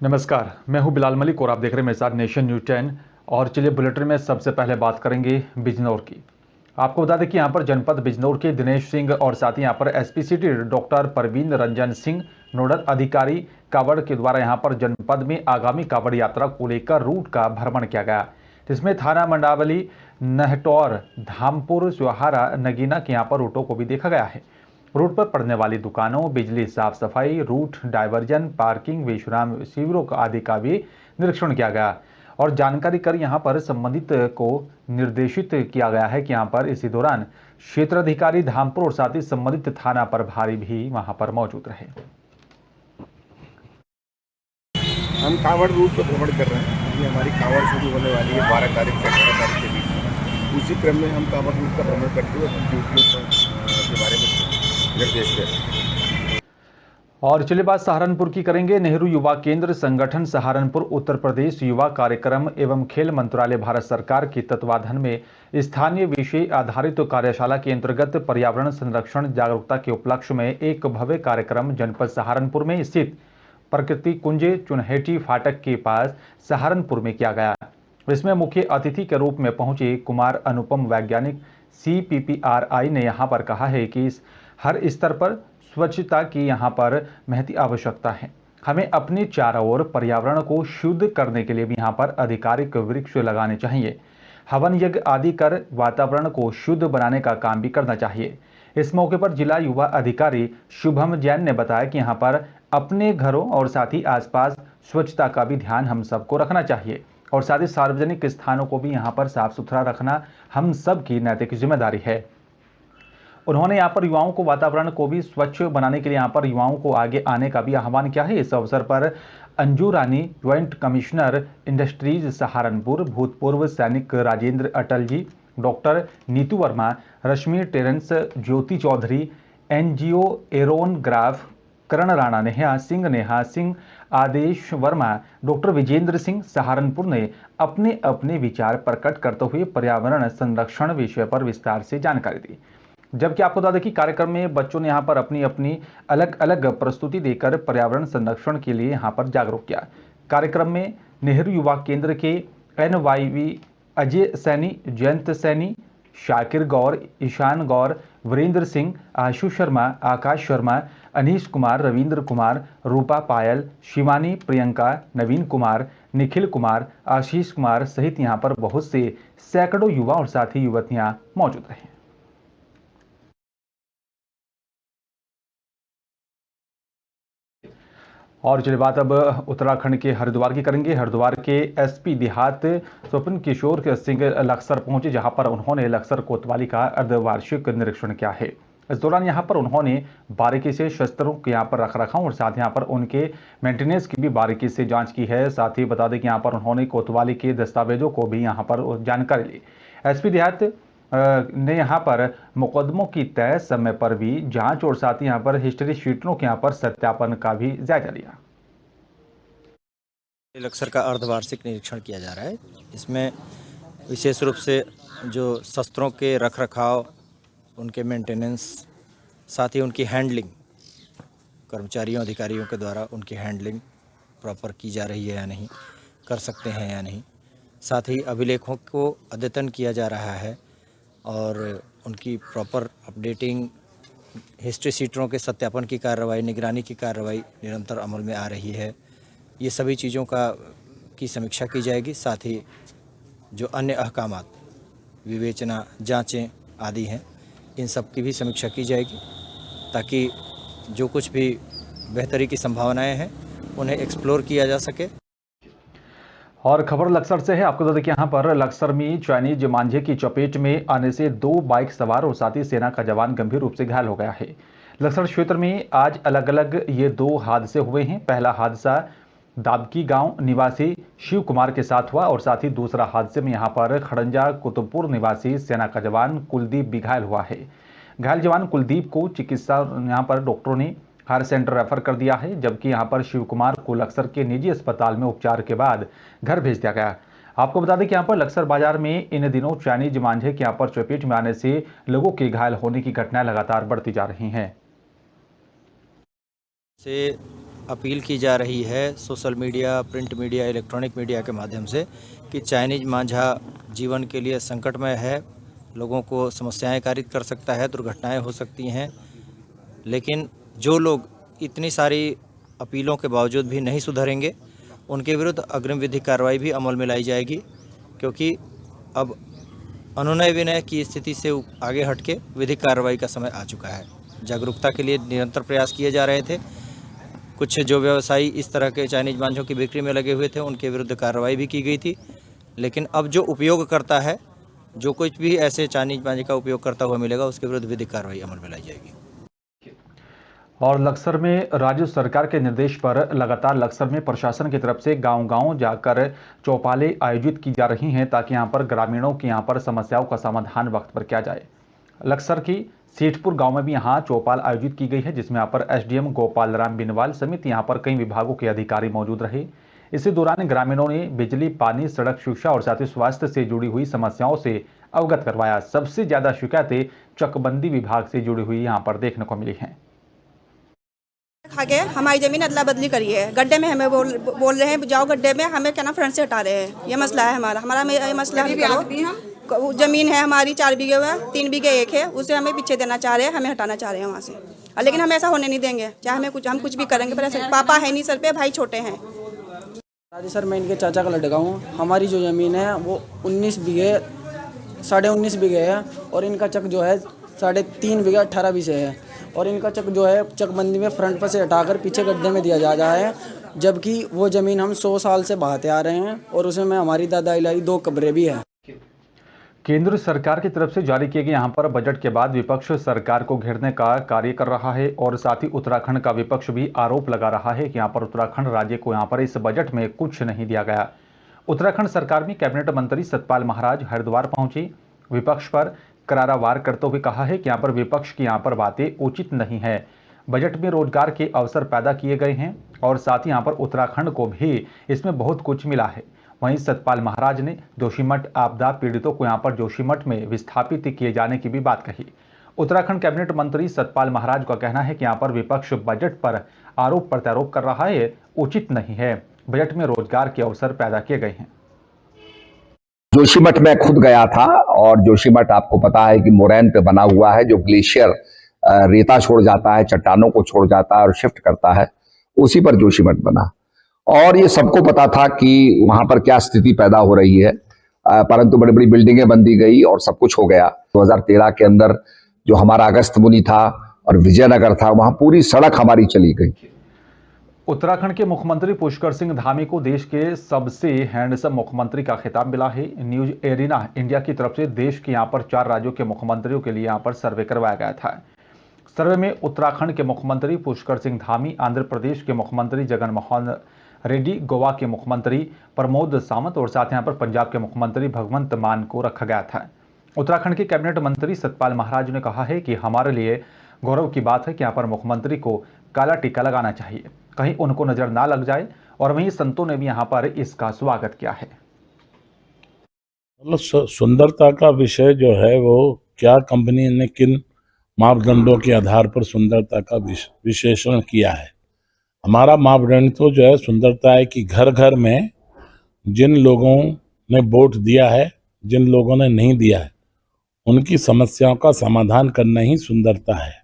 नमस्कार, मैं हूं बिलाल मलिक और आप देख रहे हैं मेरे साथ नेशन न्यूज़ 10। और चलिए बुलेटिन में सबसे पहले बात करेंगे बिजनौर की। आपको बता दें कि यहां पर जनपद बिजनौर के दिनेश सिंह और साथ ही यहां पर SPCT doctor Parveen Ranjan Singh nodal अधिकारी कांवड़ के द्वारा यहां पर जनपद में आगामी कांवड़ यात्रा को लेकर रूट का भ्रमण किया गया, जिसमें थाना मंडावली, नहटौर, धामपुर, सुहारा, नगीना के यहां पर रूटों को भी देखा गया है। रूट पर पड़ने वाली दुकानों, बिजली साफ सफाई, रूट डायवर्जन, पार्किंग, विश्राम शिविरों आदि का भी निरीक्षण किया गया और जानकारी कर यहां पर संबंधित को निर्देशित किया गया है कि यहां पर इसी दौरान क्षेत्राधिकारी धामपुर और साथ ही संबंधित थाना प्रभारी भी वहां पर मौजूद रहे। हम कांवड़ रूट पर भ्रमण कर रहे हैं। अभी हमारी कांवड़ शुरू होने वाली है 12 तारीख से 18 तारीख के बीच। उसी क्रम में हम कांवड़ रूट का भ्रमण करते हुए ड्यूटियों के बारे में निर्देश दे रहे हैं। और चलिए बात सहारनपुर की करेंगे। नेहरू युवा केंद्र संगठन सहारनपुर उत्तर प्रदेश युवा कार्यक्रम एवं खेल मंत्रालय भारत सरकार के तत्वाधान में स्थानीय विषय आधारित कार्यशाला के अंतर्गत पर्यावरण संरक्षण जागरूकता के उपलक्ष्य में एक भव्य कार्यक्रम जनपद सहारनपुर में स्थित प्रकृति कुंज चुनहेटी फाटक के पास सहारनपुर में किया गया। इसमें मुख्य अतिथि के रूप में पहुंचे कुमार अनुपम वैज्ञानिक CPPRI ने यहां पर कहा है कि हर स्तर पर स्वच्छता की यहां पर महती आवश्यकता है। हमें अपने चारों ओर पर्यावरण को शुद्ध करने के लिए भी यहां पर आधिकारिक वृक्ष लगाने चाहिए, हवन यज्ञ आदि कर वातावरण को शुद्ध बनाने का काम भी करना चाहिए। इस मौके पर जिला युवा अधिकारी शुभम जैन ने बताया कि यहां पर अपने घरों और साथ ही आसपास स्वच्छता का भी ध्यान हम सबको रखना चाहिए और साथ ही सार्वजनिक स्थानों को भी यहां पर साफ सुथरा रखना हम सब की नैतिक जिम्मेदारी है। उन्होंने यहाँ पर युवाओं को वातावरण को भी स्वच्छ बनाने के लिए यहाँ पर युवाओं को आगे आने का भी आह्वान किया है। इस अवसर पर अंजू रानी, ज्वाइंट कमिश्नर इंडस्ट्रीज सहारनपुर, भूतपूर्व सैनिक राजेंद्र अटल जी, डॉक्टर नीतू वर्मा, रश्मि टेरेंस, ज्योति चौधरी, NGO एरोन ग्राफ, करण राणा, नेहा सिंह, आदेश वर्मा, डॉक्टर विजेंद्र सिंह सहारनपुर ने अपने अपने विचार प्रकट करते हुए पर्यावरण संरक्षण विषय पर विस्तार से जानकारी दी। जबकि आपको बता दें कि कार्यक्रम में बच्चों ने यहां पर अपनी अपनी अलग अलग प्रस्तुति देकर पर्यावरण संरक्षण के लिए यहां पर जागरूक किया। कार्यक्रम में नेहरू युवा केंद्र के NYV अजय सैनी, जयंत सैनी, शाकिर गौर, ईशान गौर, वीरेंद्र सिंह, आशु शर्मा, आकाश शर्मा, अनीश कुमार, रविंद्र कुमार, रूपा पायल, शिवानी, प्रियंका, नवीन कुमार, निखिल कुमार, आशीष कुमार सहित यहां पर बहुत से सैकड़ों युवा और साथी युवतियां मौजूद रहे। और चलिए बात अब उत्तराखंड के हरिद्वार की करेंगे। हरिद्वार के SP देहात स्वप्न किशोर सिंह लक्सर पहुंचे, जहां पर उन्होंने लक्सर कोतवाली का अर्धवार्षिक निरीक्षण किया है। इस दौरान यहां पर उन्होंने बारीकी से शस्त्रों के यहां पर रख रखाव और साथ यहां पर उनके मेंटेनेंस की भी बारीकी से जांच की है। साथ ही बता दें कि यहां पर उन्होंने कोतवाली के दस्तावेजों को भी यहां पर जानकारी ली। SP देहात ने यहां पर मुकदमों की तय समय पर भी जांच और साथ ही यहां पर हिस्ट्री शीटों के यहां पर सत्यापन का भी जायजा लिया। लक्सर का अर्धवार्षिक निरीक्षण किया जा रहा है। इसमें विशेष रूप से जो शस्त्रों के रख रखाव, उनके मेंटेनेंस, साथ ही उनकी हैंडलिंग, कर्मचारियों अधिकारियों के द्वारा उनकी हैंडलिंग प्रॉपर की जा रही है या नहीं, कर सकते हैं या नहीं, साथ ही अभिलेखों को अद्यतन किया जा रहा है और उनकी प्रॉपर अपडेटिंग, हिस्ट्री शीटों के सत्यापन की कार्रवाई, निगरानी की कार्रवाई निरंतर अमल में आ रही है। ये सभी चीज़ों की समीक्षा की जाएगी। साथ ही जो अन्य अहकामात, विवेचना, जांचें आदि हैं, इन सब की भी समीक्षा की जाएगी ताकि जो कुछ भी बेहतरी की संभावनाएं हैं उन्हें एक्सप्लोर किया जा सके। और खबर लक्सर से है। आपको बता दें कि यहाँ पर लक्सर में चाइनीज मांझे की चपेट में आने से 2 बाइक सवार और साथ ही सेना का जवान गंभीर रूप से घायल हो गया है। लक्सर क्षेत्र में आज अलग अलग ये 2 हादसे हुए हैं। पहला हादसा दाबकी गांव निवासी शिव कुमार के साथ हुआ और साथ ही दूसरा हादसे में यहां पर खड़ंजा कुतुबपुर निवासी सेना का जवान कुलदीप भी घायल हुआ है। घायल जवान कुलदीप को चिकित्सा यहां पर डॉक्टरों ने हायर सेंटर रेफर कर दिया है, जबकि यहां पर शिव कुमार को लक्सर के निजी अस्पताल में उपचार के बाद घर भेज दिया गया। आपको बता दें कि यहाँ पर लक्सर बाजार में इन दिनों चाइनीज मांझे के यहाँ पर चपेट में आने से लोगों के घायल होने की घटनाएं लगातार बढ़ती जा रही हैं। से अपील की जा रही है social media, print media, electronic media के माध्यम से कि चाइनीज मांझा जीवन के लिए संकटमय है, लोगों को समस्याएं कारित कर सकता है, दुर्घटनाएं हो सकती हैं। लेकिन जो लोग इतनी सारी अपीलों के बावजूद भी नहीं सुधरेंगे, उनके विरुद्ध अग्रिम विधिक कार्रवाई भी अमल में लाई जाएगी, क्योंकि अब अनुनय विनय की स्थिति से आगे हटके विधिक कार्रवाई का समय आ चुका है। जागरूकता के लिए निरंतर प्रयास किए जा रहे थे। कुछ जो व्यवसायी इस तरह के चाइनीज मांझों की बिक्री में लगे हुए थे, उनके विरुद्ध कार्रवाई भी की गई थी। लेकिन अब जो उपयोग करता है, जो कुछ भी ऐसे चाइनीज मांझे का उपयोग करता हुआ मिलेगा, उसके विरुद्ध विधिक कार्रवाई अमल में लाई जाएगी। और लक्सर में राज्य सरकार के निर्देश पर लगातार लक्सर में प्रशासन की तरफ से गांव-गांव जाकर चौपालें आयोजित की जा रही हैं, ताकि यहां पर ग्रामीणों की यहां पर समस्याओं का समाधान वक्त पर किया जाए। लक्सर की सेठपुर गांव में भी यहां चौपाल आयोजित की गई है, जिसमें यहां पर एसडीएम गोपाल राम बिनवाल समेत यहां पर कई विभागों के अधिकारी मौजूद रहे। इसी दौरान ग्रामीणों ने बिजली, पानी, सड़क, शिक्षा और साथ ही स्वास्थ्य से जुड़ी हुई समस्याओं से अवगत करवाया। सबसे ज्यादा शिकायतें चकबंदी विभाग से जुड़ी हुई यहाँ पर देखने को मिली हैं। खा के हमारी जमीन अदला बदली करी है, गड्ढे में हमें बोल रहे हैं जाओ गड्ढे में, हमें क्या ना फ्रंट से हटा रहे हैं। ये मसला है हमारा ये मसला हल करो। जमीन है हमारी 4 बीघे में 3 बीघे एक है, उसे हमें पीछे देना चाह रहे हैं, हमें हटाना चाह रहे हैं वहाँ से। लेकिन हम ऐसा होने नहीं देंगे, चाहे हम कुछ भी करेंगे, पर ऐसे पापा है नहीं सर पे, भाई छोटे हैं। राजी सर, मैं इनके चाचा का लड़का हूँ। हमारी जो ज़मीन है वो 19 बीघे 19.5 बीघे है, और इनका चक जो है 3.5 बीघे 18 बीघे है। और इनका चक जो है चकबंदी में फ्रंट पर से हटाकर पीछे गड्ढे में दिया जा रहा है, जबकि वो ज़मीन हम 100 साल से बहाते आ रहे हैं, और उसमें हमारी दादा इलाई 2 कब्रें भी हैं। केंद्र सरकार की तरफ से जारी किए गए यहाँ पर बजट के बाद विपक्ष सरकार को घेरने का कार्य कर रहा है, और साथ ही उत्तराखंड का विपक्ष भी आरोप लगा रहा है कि यहाँ पर उत्तराखंड राज्य को यहाँ पर इस बजट में कुछ नहीं दिया गया। उत्तराखंड सरकार में कैबिनेट मंत्री सतपाल महाराज हरिद्वार पहुंचे। विपक्ष पर करारा वार करते हुए कहा है कि यहाँ पर विपक्ष की यहाँ पर बातें उचित नहीं है। बजट में रोजगार के अवसर पैदा किए गए हैं, और साथ ही यहाँ पर उत्तराखंड को भी इसमें बहुत कुछ मिला है। वहीं सतपाल महाराज ने जोशीमठ आपदा पीड़ितों को यहाँ पर जोशीमठ में विस्थापित किए जाने की भी बात कही। उत्तराखंड कैबिनेट मंत्री सतपाल महाराज का कहना है कि यहाँ पर विपक्ष बजट पर आरोप प्रत्यारोप कर रहा है, उचित नहीं है। बजट में रोजगार के अवसर पैदा किए गए हैं। जोशीमठ में खुद गया था, और जोशीमठ आपको पता है कि मोरैन पे बना हुआ है, जो ग्लेशियर रेता छोड़ जाता है, चट्टानों को छोड़ जाता है और शिफ्ट करता है, उसी पर जोशीमठ बना। और ये सबको पता था कि वहां पर क्या स्थिति पैदा हो रही है, परंतु बड़ी बड़ी बिल्डिंगें बन दी गई और सब कुछ हो गया। 2013 के अंदर जो हमारा अगस्त मुनि था और विजयनगर था, वहां पूरी सड़क हमारी चली गई। उत्तराखंड के मुख्यमंत्री पुष्कर सिंह धामी को देश के सबसे हैंडसम मुख्यमंत्री का खिताब मिला है। न्यूज एरिना इंडिया की तरफ से देश के यहाँ पर 4 राज्यों के मुख्यमंत्रियों के लिए यहाँ पर सर्वे करवाया गया था। सर्वे में उत्तराखंड के मुख्यमंत्री पुष्कर सिंह धामी, आंध्र प्रदेश के मुख्यमंत्री जगन मोहन रेड्डी, गोवा के मुख्यमंत्री प्रमोद सावंत और साथ यहाँ पर पंजाब के मुख्यमंत्री भगवंत मान को रखा गया था। उत्तराखंड के कैबिनेट मंत्री सतपाल महाराज ने कहा है कि हमारे लिए गौरव की बात है कि यहाँ पर मुख्यमंत्री को काला टीका लगाना चाहिए, कहीं उनको नजर ना लग जाए। और वहीं संतों ने भी यहाँ पर इसका स्वागत किया है। मतलब सुंदरता का विषय जो है वो क्या कंपनी ने किन मापदंडों के आधार पर सुंदरता का विशेषण किया है। हमारा मापदंड तो जो है सुंदरता है कि घर घर में जिन लोगों ने वोट दिया है, जिन लोगों ने नहीं दिया है, उनकी समस्याओं का समाधान करना ही सुंदरता है।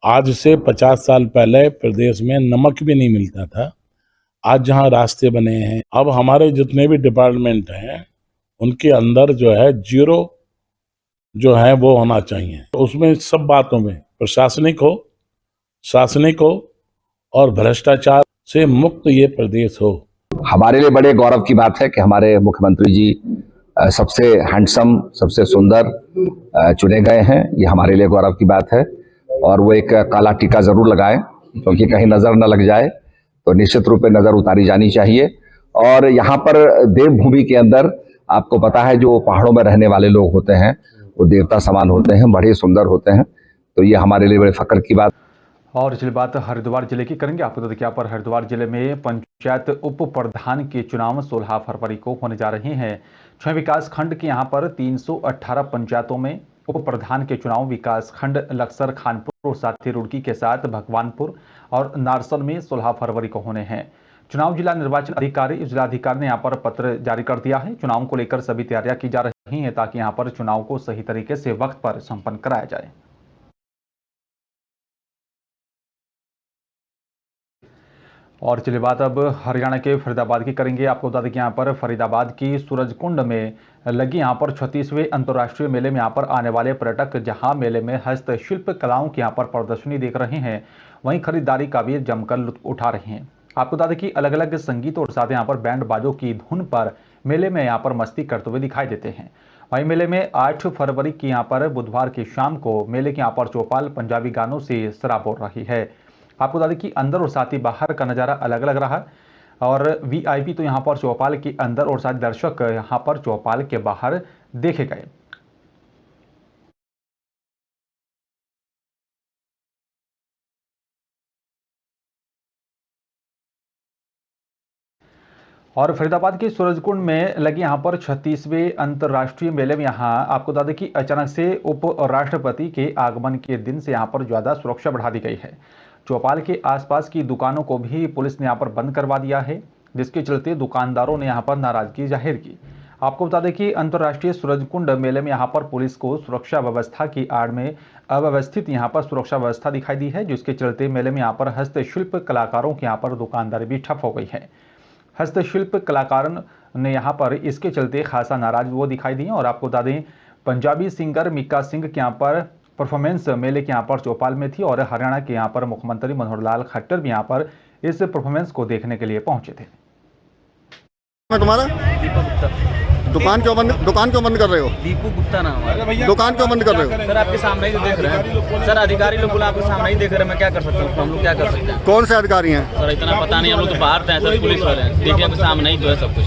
आज से 50 साल पहले प्रदेश में नमक भी नहीं मिलता था। आज जहां रास्ते बने हैं, अब हमारे जितने भी डिपार्टमेंट हैं उनके अंदर जो है 0 जो है वो होना चाहिए। उसमें सब बातों में प्रशासनिक हो, शासनिक हो और भ्रष्टाचार से मुक्त ये प्रदेश हो। हमारे लिए बड़े गौरव की बात है कि हमारे मुख्यमंत्री जी सबसे हैंडसम, सबसे सुंदर चुने गए हैं। ये हमारे लिए गौरव की बात है। और वो एक काला टीका जरूर लगाएं, क्योंकि कहीं नजर न लग जाए, तो निश्चित रूप से नजर उतारी जानी चाहिए। और यहाँ पर देवभूमि के अंदर आपको पता है जो पहाड़ों में रहने वाले लोग होते हैं वो देवता समान होते हैं, बड़े सुंदर होते हैं। तो ये हमारे लिए बड़े फख्र की बात। और चलिए बात हरिद्वार जिले की करेंगे। आपको बता दें कि यहाँ पर हरिद्वार जिले में पंचायत उप प्रधान के चुनाव 16 फरवरी को होने जा रहे हैं। 6 विकास खंड के यहाँ पर 318 पंचायतों में उप प्रधान के चुनाव विकासखंड लक्सर खानपुर और साथ ही रुड़की के साथ भगवानपुर और नारसन में 16 फरवरी को होने हैं। चुनाव जिला निर्वाचन जिलाधिकारी ने यहाँ पर पत्र जारी कर दिया है। चुनाव को लेकर सभी तैयारियां की जा रही हैं ताकि यहाँ पर चुनाव को सही तरीके से वक्त पर संपन्न कराया जाए। और चलिए बात अब हरियाणा के फरीदाबाद की करेंगे। आपको बता दें कि यहाँ पर फरीदाबाद की सूरजकुंड में लगी यहाँ पर 36वें अंतर्राष्ट्रीय मेले में यहाँ पर आने वाले पर्यटक जहाँ मेले में हस्तशिल्प कलाओं की यहाँ पर प्रदर्शनी देख रहे हैं, वहीं खरीदारी का भी जमकर लुत्फ उठा रहे हैं। आपको बता दें कि अलग अलग संगीत और साथ यहाँ पर बैंड बाजों की धुन पर मेले में यहाँ पर मस्ती करते हुए दिखाई देते हैं। वहीं मेले में 8 फरवरी की यहाँ पर बुधवार की शाम को मेले के यहाँ पर चौपाल पंजाबी गानों से सराबोर रही है। आपको बता दें कि अंदर और साथ ही बाहर का नज़ारा अलग अलग रहा और वीआईपी तो यहाँ पर चौपाल के अंदर और साथ दर्शक यहाँ पर चौपाल के बाहर देखे गए। और फरीदाबाद के सूरजकुंड में लगी यहाँ पर 36वें अंतर्राष्ट्रीय मेले में यहाँ आपको बता दें कि अचानक से उप राष्ट्रपति के आगमन के दिन से यहाँ पर ज़्यादा सुरक्षा बढ़ा दी गई है। चौपाल के आसपास की दुकानों को भी पुलिस ने यहाँ पर बंद करवा दिया है, जिसके चलते दुकानदारों ने यहाँ पर नाराजगी जाहिर की। आपको बता दें कि अंतर्राष्ट्रीय सूरजकुंड मेले में यहाँ पर पुलिस को सुरक्षा व्यवस्था की आड़ में अव्यवस्थित यहाँ पर सुरक्षा व्यवस्था दिखाई दी है, जिसके चलते मेले में यहाँ पर हस्तशिल्प कलाकारों की यहाँ पर दुकानदारी भी ठप हो गई है। हस्तशिल्प कलाकारों ने यहाँ पर इसके चलते खासा नाराज वो दिखाई दिए। और आपको बता दें पंजाबी सिंगर मिक्का सिंह के यहाँ पर परफॉर्मेंस मेले के यहाँ पर चौपाल में थी और हरियाणा के यहाँ पर मुख्यमंत्री मनोहर लाल खट्टर भी यहाँ पर इस परफॉर्मेंस को देखने के लिए पहुंचे थे। तुम्हारा दुकान क्यों बंद कर रहे हो? दीपू गुप्ता नाम है। दुकान क्यों बंद कर रहे हो? सर आपके सामने ही तो देख रहे हैं सर, अधिकारी लोग आपके सामने ही देख रहे हैं, मैं क्या कर सकता हूँ? हम लोग क्या कर सकते हैं? कौन से अधिकारी हैं? सर इतना पता नहीं, हम लोग तो बाहर थे सर, पुलिस वाले हैं, देखिए आपके सामने ही तो है सब कुछ।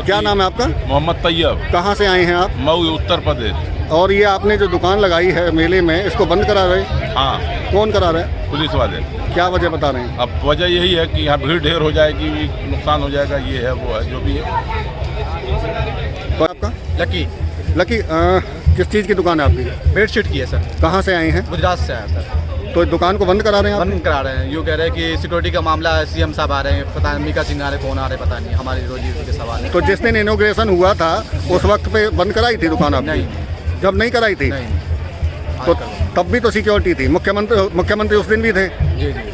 क्या नाम है आपका? मोहम्मद तैयब। कहाँ से आए हैं आप? मऊ, उत्तर प्रदेश। और ये आपने जो दुकान लगाई है मेले में, इसको बंद करा रहे? हाँ। कौन करा रहे हैं? पुलिस वाले। क्या वजह बता रहे हैं? अब वजह यही है कि यहाँ भीड़ ढेर हो जाएगी, नुकसान हो जाएगा, ये है वो है जो भी है। तो आपका लकी किस चीज़ की दुकान है आपकी? बेडशीट की है सर। कहाँ से आए हैं? गुजरात से आया सर। तो दुकान को बंद करा रहे हैं आप? बंद करा रहे हैं, यूँ कह रहे हैं कि सिक्योरिटी का मामला है, सीएम साहब आ रहे हैं, पता नहीं मिक्का सिंह आ रहे, कौन आ रहे पता नहीं, हमारी रोजी रोटी के सवाल है। तो जिस दिन इनॉग्रेशन हुआ था उस वक्त पे बंद कराई थी दुकान आपकी? नहीं। जब नहीं कराई थी तो तब भी तो सिक्योरिटी थी, मुख्यमंत्री उस दिन भी थे। जी जी।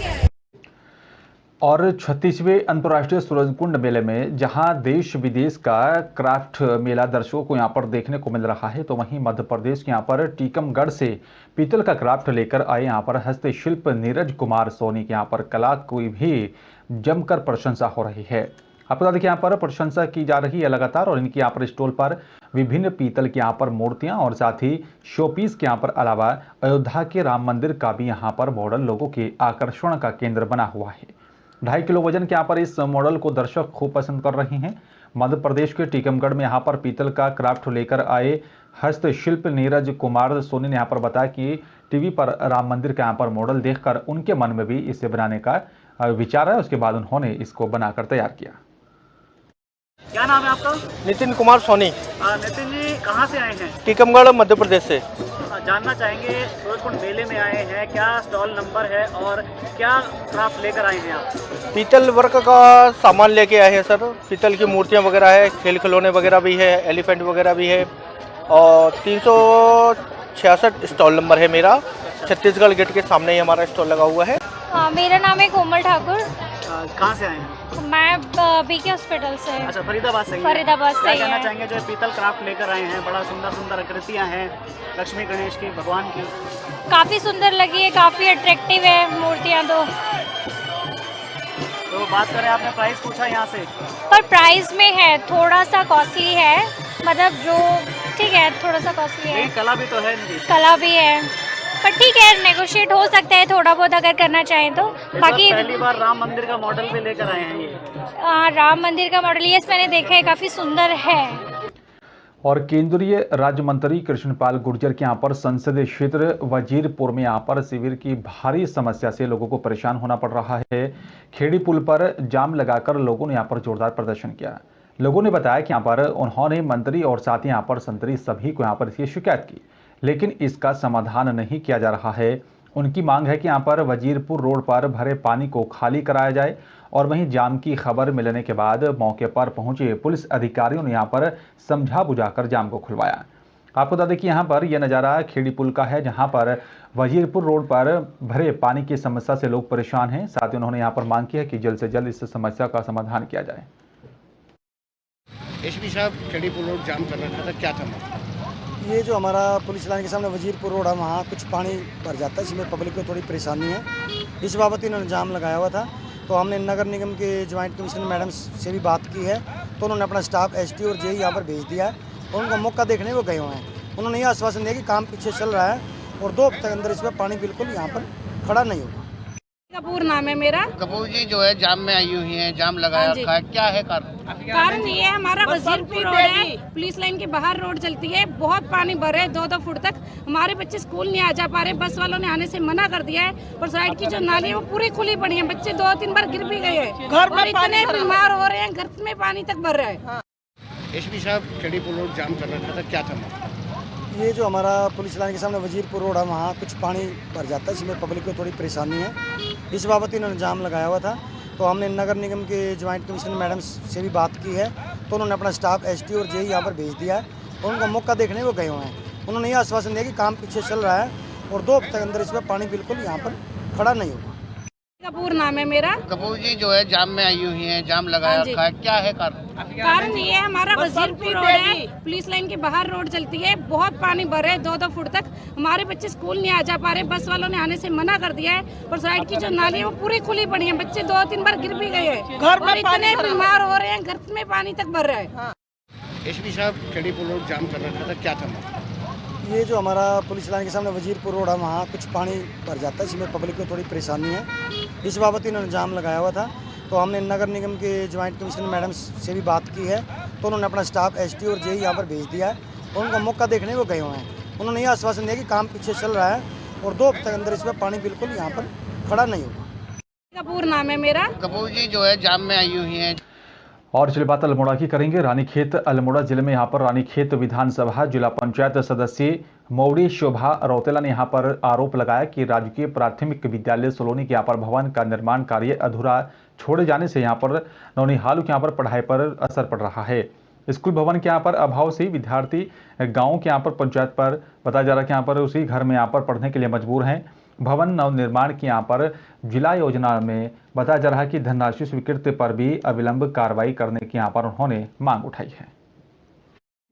और 36वें अंतर्राष्ट्रीय सूरजकुंड मेले में जहां देश विदेश का क्राफ्ट मेला दर्शकों को यहां पर देखने को मिल रहा है, तो वहीं मध्य प्रदेश के यहां पर टीकमगढ़ से पीतल का क्राफ्ट लेकर आए यहां पर हस्तशिल्प नीरज कुमार सोनी के यहां पर कला की भी जमकर प्रशंसा हो रही है। आपको बता दें कि यहाँ पर प्रशंसा की जा रही है लगातार और इनकी यहाँ पर स्टॉल पर विभिन्न पीतल की यहाँ पर मूर्तियां और साथ ही शोपीस के यहाँ पर अलावा अयोध्या के राम मंदिर का भी यहाँ पर मॉडल लोगों के आकर्षण का केंद्र बना हुआ है। 2.5 किलो वजन के यहाँ पर इस मॉडल को दर्शक खूब पसंद कर रहे हैं। मध्य प्रदेश के टीकमगढ़ में यहाँ पर पीतल का क्राफ्ट लेकर आए हस्तशिल्प नीरज कुमार सोनी ने यहाँ पर बताया कि टीवी पर राम मंदिर का यहाँ पर मॉडल देखकर उनके मन में भी इसे बनाने का विचार है। उसके बाद उन्होंने इसको बनाकर तैयार किया। क्या नाम है आपका? नितिन कुमार सोनी। नितिन जी कहाँ से आए हैं? टीकमगढ़ मध्य प्रदेश से। जानना चाहेंगे सूरजकुंड मेले में आए हैं, क्या स्टॉल नंबर है और क्या क्राफ्ट लेकर आए हैं आप? पीतल वर्क का सामान लेके आए हैं सर। पीतल की मूर्तियां वगैरह है, खेल खिलौने वगैरह भी है, एलिफेंट वगैरह भी है और 366 स्टॉल नंबर है मेरा। छत्तीसगढ़ गेट के सामने ही हमारा स्टॉल लगा हुआ है। मेरा नाम है कोमल ठाकुर। कहाँ से आए हैं? मैं बीके हॉस्पिटल से। अच्छा, फरीदाबाद से। फरीदाबाद से। क्या कहना चाहेंगे जो पीतल क्राफ्ट लेकर आए हैं? बड़ा सुंदर सुंदर आकृतियाँ हैं लक्ष्मी गणेश की, भगवान की। काफ़ी सुंदर लगी है, काफ़ी अट्रैक्टिव है मूर्तियाँ। तो बात करें, आपने प्राइस पूछा यहाँ से, पर प्राइस में है थोड़ा सा कॉस्टली है, मतलब जो ठीक है थोड़ा सा कॉस्टली है। कला भी तो है, कला भी है पर ठीक है, नेगोशिएट हो सकता है थोड़ा बहुत अगर करना चाहें तो। बाकी पहली बार राम मंदिर का मॉडल भी लेकर आए हैं ये। राम मंदिर का मॉडल यस मैंने देखा है, काफ़ी सुंदर है। और केंद्रीय राज्य मंत्री कृष्णपाल गुर्जर के यहाँ पर संसदीय क्षेत्र वजीरपुर में यहाँ पर शिविर की भारी समस्या से लोगों को परेशान होना पड़ रहा है। खेड़ी पुल पर जाम लगाकर लोगों ने यहाँ पर जोरदार प्रदर्शन किया। लोगों ने बताया कि यहाँ पर उन्होंने मंत्री और साथ ही यहाँ पर संतरी सभी को यहाँ पर इसकी शिकायत की, लेकिन इसका समाधान नहीं किया जा रहा है। उनकी मांग है कि यहाँ पर वजीरपुर रोड पर भरे पानी को खाली कराया जाए और वहीं जाम की खबर मिलने के बाद मौके पर पहुंचे पुलिस अधिकारियों ने यहाँ पर समझा बुझाकर जाम को खुलवाया। आपको बता दें कि यहाँ पर यह नज़ारा खेड़ी पुल का है, जहाँ पर वजीरपुर रोड पर भरे पानी की समस्या से लोग परेशान हैं। साथ ही उन्होंने यहाँ पर मांग की है कि जल्द से जल्द इस समस्या का समाधान किया जाए। एसपी साहब, खेड़ी पुल रोड जाम कर रखा था, क्या था मसला? ये जो हमारा पुलिस लाइन के सामने वजीरपुर रोड है, वहाँ कुछ पानी भर जाता है, इसमें पब्लिक को थोड़ी परेशानी है। इस बाबत इन्होंने जाम लगाया हुआ था, तो हमने नगर निगम के ज्वाइंट कमिश्नर मैडम से भी बात की है, तो उन्होंने अपना स्टाफ एसटी और जेई यहाँ पर भेज दिया है और उनका मौका देखने वो गए हुए हैं। उन्होंने ये आश्वासन दिया कि काम पीछे चल रहा है और 2 हफ्ते के अंदर इसमें पानी बिल्कुल यहाँ पर खड़ा नहीं होगा। कपूर नाम है मेरा। कपूर जी जो है जाम में आई हुई है, जाम लगाया रखा है, क्या है कारण ये है, हमारा वजीरपुर रोड है, पुलिस लाइन के बाहर रोड चलती है, बहुत पानी भरे 2-2 फुट तक। हमारे बच्चे स्कूल नहीं आ जा पा रहे, बस वालों ने आने से मना कर दिया है और साइड की जो नाली है वो पूरी खुली पड़ी है। बच्चे 2-3 बार गिर भी गए हैं, घर में इतने बीमार हो रहे हैं, घर में पानी तक भर रहा है। एसपी साहब, खेड़ी पुल रोड जाम कर रखा था, क्या था मसला? ये जो हमारा पुलिस लाइन के सामने वजीरपुर रोड है, वहाँ कुछ पानी भर जाता है, इसमें पब्लिक को थोड़ी परेशानी है। इस बाबत इन्होंने जाम लगाया हुआ था, तो हमने नगर निगम के ज्वाइंट कमिश्नर मैडम से भी बात की है, तो उन्होंने अपना स्टाफ एसटी और जेई यहाँ पर भेज दिया है और उनका मौका देखने वो गए हुए हैं। उन्होंने ये आश्वासन दिया कि काम पीछे चल रहा है और 2 हफ्ते के अंदर इसमें पानी बिल्कुल यहाँ पर खड़ा नहीं होगा। कपूर नाम है मेरा। कपूर जी जो है जाम में आई हुई है, जाम लगाया रखा है, क्या है कारण ये है, हमारा वजीरपुर रोड है, पुलिस लाइन के बाहर रोड चलती है, बहुत पानी भरे 2-2 फुट तक। हमारे बच्चे स्कूल नहीं आ जा पा रहे, बस वालों ने आने से मना कर दिया है और साइड की जो नाली है वो पूरी खुली पड़ी है। बच्चे 2-3 बार गिर भी गए हैं, घर में इतने बीमार हो रहे हैं, घर में पानी तक भर रहा है। एसपी साहब, खेड़ी पुल रोड जाम कर रखा था, क्या था मसला? ये जो हमारा पुलिस लाइन के सामने वजीरपुर रोड है, वहाँ कुछ पानी भर जाता है, इसमें पब्लिक को थोड़ी परेशानी है। इस बाबत इन्होंने जाम लगाया हुआ था, तो हमने नगर निगम के ज्वाइंट कमिश्नर मैडम से भी बात की है, तो उन्होंने अपना स्टाफ एसटी और जेई यहाँ पर भेज दिया है और उनका मौका देखने वो गए हुए हैं। उन्होंने ये आश्वासन दिया कि काम पीछे चल रहा है और 2 हफ्ते के अंदर इसमें पानी बिल्कुल यहाँ पर खड़ा नहीं होगा। कपूर नाम है मेरा। कपूर जी जो है जाम में आई हुई है। और चलिए बात अल्मोड़ा की करेंगे। रानीखेत अल्मोड़ा जिले में यहाँ पर रानीखेत विधानसभा जिला पंचायत सदस्य मौड़ी शोभा रौतेला ने यहाँ पर आरोप लगाया कि राजकीय प्राथमिक विद्यालय सोलोनी के यहाँ पर भवन का निर्माण कार्य अधूरा छोड़े जाने से यहाँ पर नौनिहालों के यहाँ पर पढ़ाई पर असर पड़ रहा है। स्कूल भवन के यहाँ पर अभाव से विद्यार्थी गाँव के यहाँ पर पंचायत पर बताया जा रहा है कि यहाँ पर उसी घर में यहाँ पर पढ़ने के लिए मजबूर हैं। भवन नवनिर्माण की यहाँ पर जिला योजना में बताया जा रहा है कि धनराशि स्वीकृति पर भी अविलंब कार्रवाई करने की यहाँ पर उन्होंने मांग उठाई है।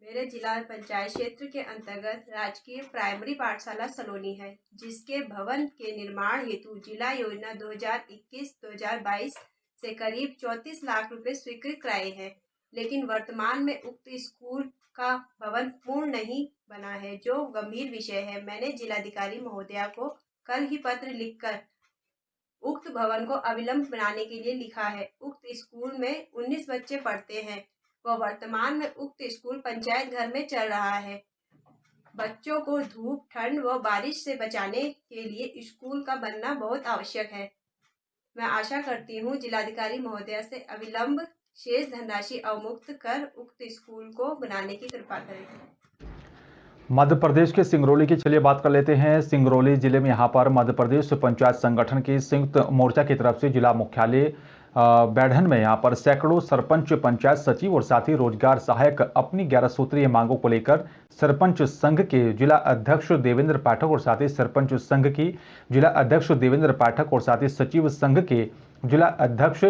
मेरे जिला पंचायत क्षेत्र के अंतर्गत राजकीय प्राइमरी पाठशाला सलोनी है, जिसके भवन के निर्माण हेतु जिला योजना 2021-2022 से करीब 34 लाख रुपए स्वीकृत कराए हैं, लेकिन वर्तमान में उक्त स्कूल का भवन पूर्ण नहीं बना है, जो गंभीर विषय है। मैंने जिलाधिकारी महोदया को कल ही पत्र लिखकर उक्त भवन को अविलंब बनाने के लिए लिखा है। उक्त स्कूल में 19 बच्चे पढ़ते हैं व वर्तमान में उक्त स्कूल पंचायत घर में चल रहा है। बच्चों को धूप, ठंड व बारिश से बचाने के लिए स्कूल का बनना बहुत आवश्यक है। मैं आशा करती हूँ जिलाधिकारी महोदया से अविलंब शेष धनराशि अवमुक्त कर उक्त स्कूल को बनाने की कृपा करें। मध्य प्रदेश के सिंगरौली की चलिए बात कर लेते हैं। सिंगरौली जिले में यहाँ पर मध्य प्रदेश पंचायत संगठन की संयुक्त मोर्चा की तरफ से जिला मुख्यालय बैढ़न में यहाँ पर सैकड़ों सरपंच, पंचायत सचिव और साथ ही रोजगार सहायक अपनी 11 सूत्रीय मांगों को लेकर सरपंच संघ के जिला अध्यक्ष देवेंद्र पाठक और साथ ही सरपंच संघ की जिला अध्यक्ष देवेंद्र पाठक और साथ ही सचिव संघ के जिला अध्यक्ष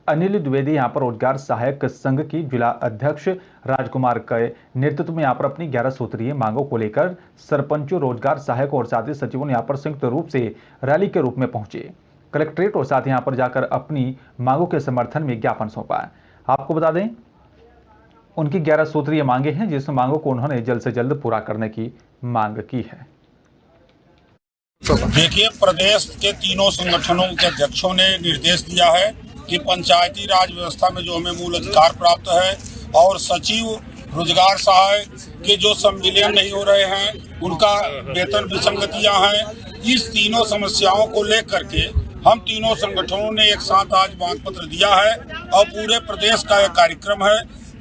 अनिल द्विवेदी यहाँ पर रोजगार सहायक संघ की जिला अध्यक्ष राजकुमार के नेतृत्व में यहाँ पर अपनी 11 सूत्रीय मांगों को लेकर सरपंचों, रोजगार सहायक और साथ ही सचिवों ने यहाँ पर संयुक्त रूप से रैली के रूप में पहुंचे। कलेक्ट्रेट और साथ ही यहाँ पर जाकर अपनी मांगों के समर्थन में ज्ञापन सौंपा। आपको बता दें उनकी 11 सूत्रीय मांगे हैं, जिस मांगों को उन्होंने जल्द से जल्द पूरा करने की मांग की है। देखिए, प्रदेश के तीनों संगठनों के अध्यक्षों ने निर्देश दिया है कि पंचायती राज व्यवस्था में जो हमें मूल अधिकार प्राप्त है और सचिव, रोजगार सहायक के जो संविलियन नहीं हो रहे हैं, उनका वेतन विसंगतियां हैं, इस तीनों समस्याओं को लेकर के हम तीनों संगठनों ने एक साथ आज मांग पत्र दिया है और पूरे प्रदेश का यह कार्यक्रम है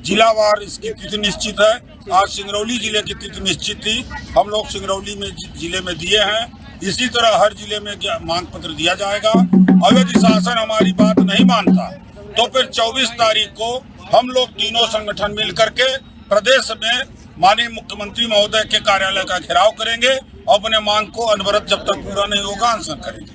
जिलावार इसकी तिथि निश्चित है। आज सिंगरौली जिले की तिथि निश्चित थी, हम लोग सिंगरौली में जिले में दिए हैं। इसी तरह हर जिले में मांग पत्र दिया जाएगा। और यदि शासन हमारी बात नहीं मानता तो फिर 24 तारीख को हम लोग तीनों संगठन मिल करके प्रदेश में माननीय मुख्यमंत्री महोदय के कार्यालय का घेराव करेंगे और अपने मांग को अनवरत जब तक पूरा नहीं होगा अनशन करेंगे।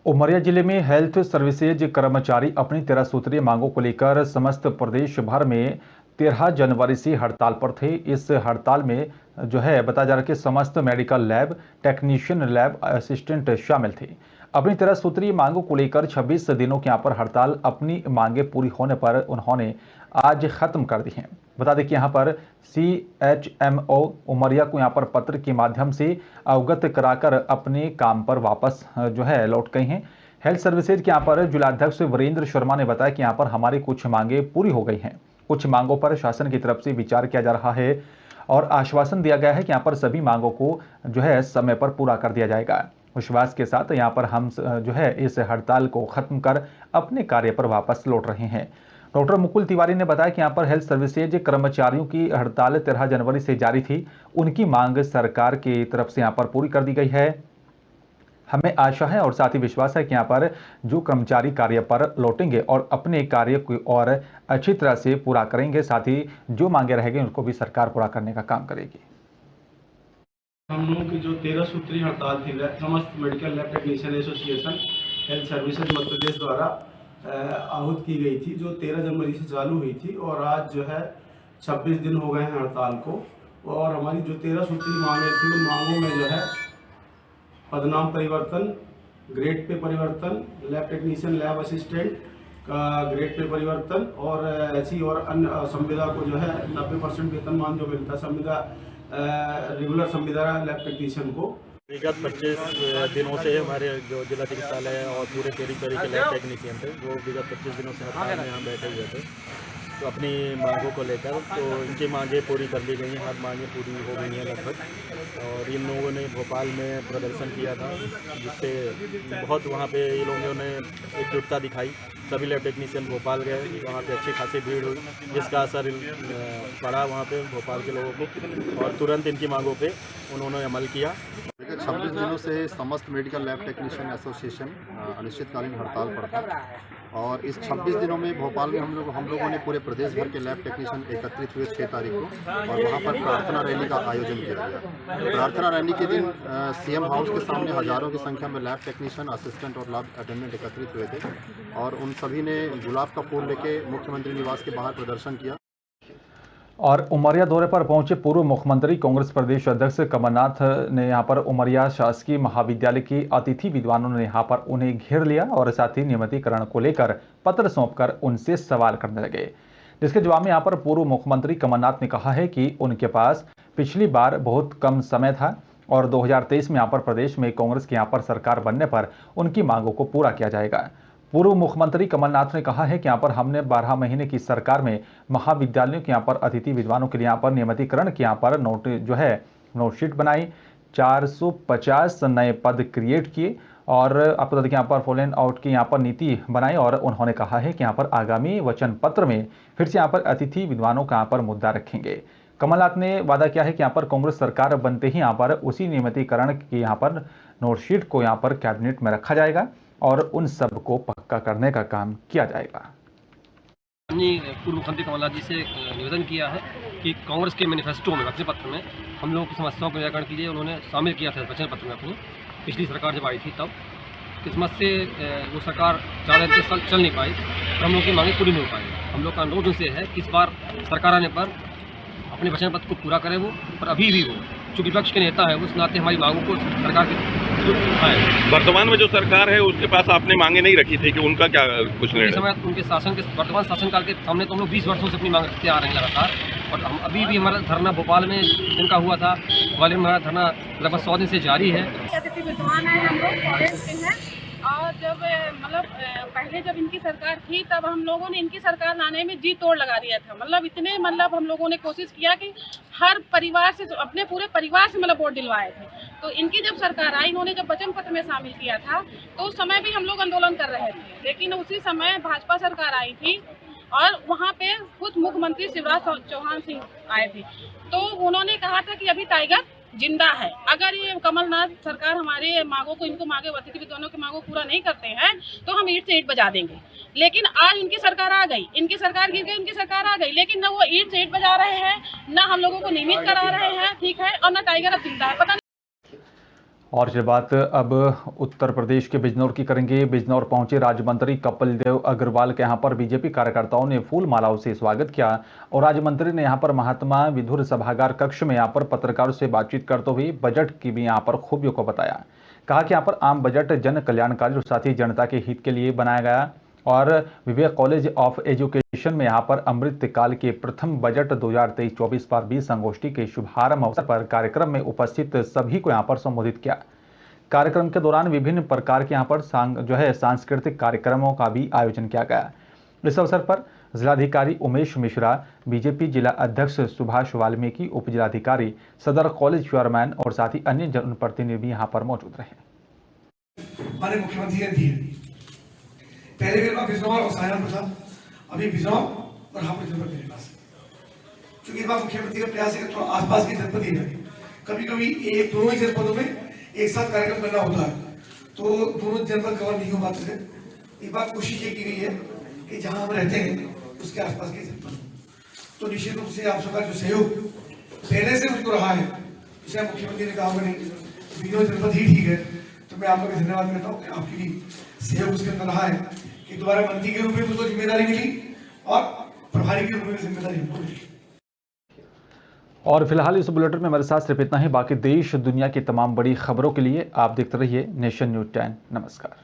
उमरिया जिले में हेल्थ सर्विसेज कर्मचारी अपनी 13 सूत्रीय मांगों को लेकर समस्त प्रदेश भर में 13 जनवरी से हड़ताल पर थे। इस हड़ताल में बताया जा रहा है कि समस्त medical lab technician lab assistant शामिल थे। अपनी 13 सूत्रीय मांगों को लेकर 26 दिनों की यहाँ पर हड़ताल अपनी मांगे पूरी होने पर उन्होंने आज खत्म कर दी हैं। बता दें कि यहाँ पर CHMO उमरिया को यहाँ पर पत्र के माध्यम से अवगत कराकर अपने काम पर वापस लौट गए हैं। हेल्थ सर्विसेज के यहाँ पर जिलाध्यक्ष वीरेंद्र शर्मा ने बताया कि यहाँ पर हमारी कुछ मांगे पूरी हो गई हैं। कुछ मांगों पर शासन की तरफ से विचार किया जा रहा है और आश्वासन दिया गया है कि यहाँ पर सभी मांगों को समय पर पूरा कर दिया जाएगा। विश्वास के साथ यहाँ पर हम इस हड़ताल को खत्म कर अपने कार्य पर वापस लौट रहे हैं। डॉक्टर मुकुल तिवारी ने बताया कि यहाँ पर हेल्थ सर्विसेज कर्मचारियों की हड़ताल 13 जनवरी से जारी थी। उनकी मांग सरकार की तरफ से यहाँ पर पूरी कर दी गई है। हमें आशा है और साथ ही विश्वास है कि यहाँ पर जो कर्मचारी कार्य पर लौटेंगे और अपने कार्य को और अच्छी तरह से पूरा करेंगे, साथ ही जो मांगे रहेंगे उनको भी सरकार पूरा करने का काम करेगी। हम लोगों की जो 13 सूत्रीय हड़ताल थी समस्त medical lab technician association health services Madhya Pradesh द्वारा आहूत की गई थी, जो 13 जनवरी से चालू हुई थी और आज 26 दिन हो गए हैं हड़ताल को। और हमारी जो 13 सूत्रीय मांगे थी उन मांगों में पदनाम परिवर्तन, ग्रेड पे परिवर्तन, लैब टेक्नीशियन लैब असिस्टेंट का ग्रेड पे परिवर्तन और ऐसी और अन्य संविदा को 90% वेतनमान जो मिलता संविदा रेगुलर संविदा लैब टेक्नीशियन को। विगत 25 दिनों से हमारे जो जिला चिकित्सालय और पूरे टेरिटरी के लैब टेक्नीशियन थे वो विगत 25 दिनों से हड़ताल में यहाँ बैठे हुए थे, तो अपनी मांगों को लेकर तो इनकी मांगें पूरी कर ली गई हैं। हर मांगें पूरी हो गई हैं लगभग। और इन लोगों ने भोपाल में प्रदर्शन किया था जिससे बहुत वहाँ पे इन लोगों ने एकजुटता दिखाई। सभी लैब टेक्नीशियन भोपाल गए, वहाँ पे अच्छी खासी भीड़ हुई जिसका असर पड़ा वहाँ पे भोपाल के लोगों को और तुरंत इनकी मांगों पे उन्होंने अमल किया। 26 दिनों से समस्त मेडिकल लैब टेक्नीशियन एसोसिएशन अनिश्चितकालीन हड़ताल पर था और इस 26 दिनों में भोपाल में हम लोगों ने पूरे प्रदेश भर के लैब टेक्नीशियन एकत्रित हुए 6 तारीख को और वहाँ पर प्रार्थना रैली का आयोजन किया गया। प्रार्थना रैली के दिन CM हाउस के सामने हजारों की संख्या में लैब टेक्नीशियन, असिस्टेंट और लैब अटेंडेंट एकत्रित हुए थे और उन सभी ने गुलाब का फूल लेके मुख्यमंत्री निवास के बाहर प्रदर्शन किया। और उमरिया दौरे पर पहुंचे पूर्व मुख्यमंत्री कांग्रेस प्रदेश अध्यक्ष कमलनाथ ने यहां पर उमरिया शासकीय महाविद्यालय की अतिथि विद्वानों ने यहां पर उन्हें घेर लिया और साथ ही नियमितीकरण को लेकर पत्र सौंपकर उनसे सवाल करने लगे, जिसके जवाब में यहां पर पूर्व मुख्यमंत्री कमलनाथ ने कहा है कि उनके पास पिछली बार बहुत कम समय था और 2023 में यहां पर प्रदेश में कांग्रेस की यहां पर सरकार बनने पर उनकी मांगों को पूरा किया जाएगा। पूर्व मुख्यमंत्री कमलनाथ ने कहा है कि यहाँ पर हमने 12 महीने की सरकार में महाविद्यालयों के यहाँ पर अतिथि विद्वानों के लिए यहाँ पर नियमितीकरण के यहाँ पर नोटशीट बनाई, 450 नए पद क्रिएट किए और आपको बता दें कि यहाँ पर फॉल एंड आउट की यहाँ पर नीति बनाई और उन्होंने कहा है कि यहाँ पर आगामी वचन पत्र में फिर से यहाँ पर अतिथि विद्वानों का यहाँ पर मुद्दा रखेंगे। कमलनाथ ने वादा किया है कि यहाँ पर कांग्रेस सरकार बनते ही यहाँ पर उसी नियमितीकरण की यहाँ पर नोटशीट को यहाँ पर कैबिनेट में रखा जाएगा और उन सब को पक्का करने का काम किया जाएगा। पूर्व मुख्यमंत्री कमलनाथ जी से निवेदन किया है कि कांग्रेस के मैनिफेस्टो में वचन पत्र में हम लोगों की समस्याओं का निराकरण कीजिए। उन्होंने शामिल किया था वचन पत्र में अपनी पिछली सरकार जब आई थी तब किस्मत से वो सरकार 4 दिन से चल नहीं पाई और हम लोग की मांगें पूरी नहीं हो पाई। हम लोग का अनुरोध उनसे है कि इस बार सरकार आने पर अपने वचन पत्र को पूरा करें वो, पर अभी भी वो चूँकि विपक्ष के नेता है उस नाते हमारी मांगों को सरकार के वर्तमान में जो सरकार है उसके पास आपने मांगे नहीं रखी थी कि उनका क्या कुछ नहीं समय उनके शासन के वर्तमान शासनकाल के सामने तो हम लोग 20 वर्षों से अपनी मांग रखते आ रहे हैं लगातार और हम अभी भी हमारा धरना भोपाल में जिनका हुआ था ग्वालियर में हमारा धरना लगभग 100 दिन से जारी है। अतिथि विद्वान है, हम लोग कांग्रेस के हैं और जब पहले जब इनकी सरकार थी तब हम लोगों ने इनकी सरकार लाने में जी तोड़ लगा दिया था। इतने हम लोगों ने कोशिश किया कि हर परिवार से अपने पूरे परिवार से वोट दिलवाए थे। तो इनकी जब सरकार आई इन्होंने जब वचन पत्र में शामिल किया था तो उस समय भी हम लोग आंदोलन कर रहे थे, लेकिन उसी समय भाजपा सरकार आई थी और वहाँ पे खुद मुख्यमंत्री शिवराज चौहान सिंह आए थे, तो उन्होंने कहा था कि अभी टाइगर जिंदा है। अगर ये कमलनाथ सरकार हमारे मांगों को, इनको मांगे वती भी दोनों के मांगों को पूरा नहीं करते हैं तो हम ईंट से ईंट बजा देंगे। लेकिन आज इनकी सरकार आ गई, इनकी सरकार गिर गई, उनकी सरकार आ गई, लेकिन न वो ईंट से ईंट बजा रहे हैं, न हम लोगों को नियमित करा रहे हैं, ठीक है, और न टाइगर अब जिंदा है। पता नहीं। और ये बात अब उत्तर प्रदेश के बिजनौर की करेंगे। बिजनौर पहुंचे राज्य मंत्री कपिल देव अग्रवाल के यहाँ पर बीजेपी कार्यकर्ताओं ने फूल मालाओं से स्वागत किया और राज्य मंत्री ने यहाँ पर महात्मा विधुर सभागार कक्ष में यहाँ पर पत्रकारों से बातचीत करते हुए बजट की भी यहाँ पर खूबियों को बताया। कहा कि यहाँ पर आम बजट जन कल्याणकारी और साथ ही जनता के हित के लिए बनाया गया और विवेक कॉलेज ऑफ एजुकेशन में यहाँ पर अमृत काल के प्रथम बजट 2023-24 पर 20 संगोष्ठी के शुभारंभ अवसर पर कार्यक्रम में उपस्थित सभी को यहाँ पर संबोधित किया। कार्यक्रम के दौरान विभिन्न प्रकार के यहाँ पर सांस्कृतिक कार्यक्रमों का भी आयोजन किया गया। इस अवसर पर जिलाधिकारी उमेश मिश्रा, बीजेपी जिला अध्यक्ष सुभाष वाल्मीकि, उप जिलाधिकारी, सदर कॉलेज चेयरमैन और साथ ही अन्य जनप्रतिनिधि यहाँ पर मौजूद रहे। हमारे मुख्यमंत्री पहले मेरे पास बिजनौर और सहारनपुर था, अभी बिजनौर और हापुड़ जनपद मेरे पास। क्योंकि इस बार मुख्यमंत्री का प्रयास है कि थोड़ा आसपास के जनपद ही रहे। कभी कभी एक दोनों ही जनपदों में एक साथ कार्यक्रम करना होता है, तो दोनों जनपद कवर नहीं हो पाते थे। इस बार कोशिश ये की गई है कि जहां हम रहते हैं उसके आसपास के जनपद, तो निश्चित रूप से आप सबका जो सहयोग पहले से मुझको रहा है, जिसे मुख्यमंत्री ने कहा नहीं बिजनौर जनपद ही ठीक है, तो मैं आपका भी धन्यवाद करता हूँ कि आपकी सहयोग उसके अंदर रहा है कि दोबारा मंत्री के रूप में मुझको जिम्मेदारी मिली और प्रभारी के रूप में जिम्मेदारी हमको मिली। और फिलहाल इस बुलेटिन में हमारे साथ सिर्फ इतना ही। बाकी देश दुनिया की तमाम बड़ी खबरों के लिए आप देखते रहिए नेशन न्यूज़ 10। नमस्कार।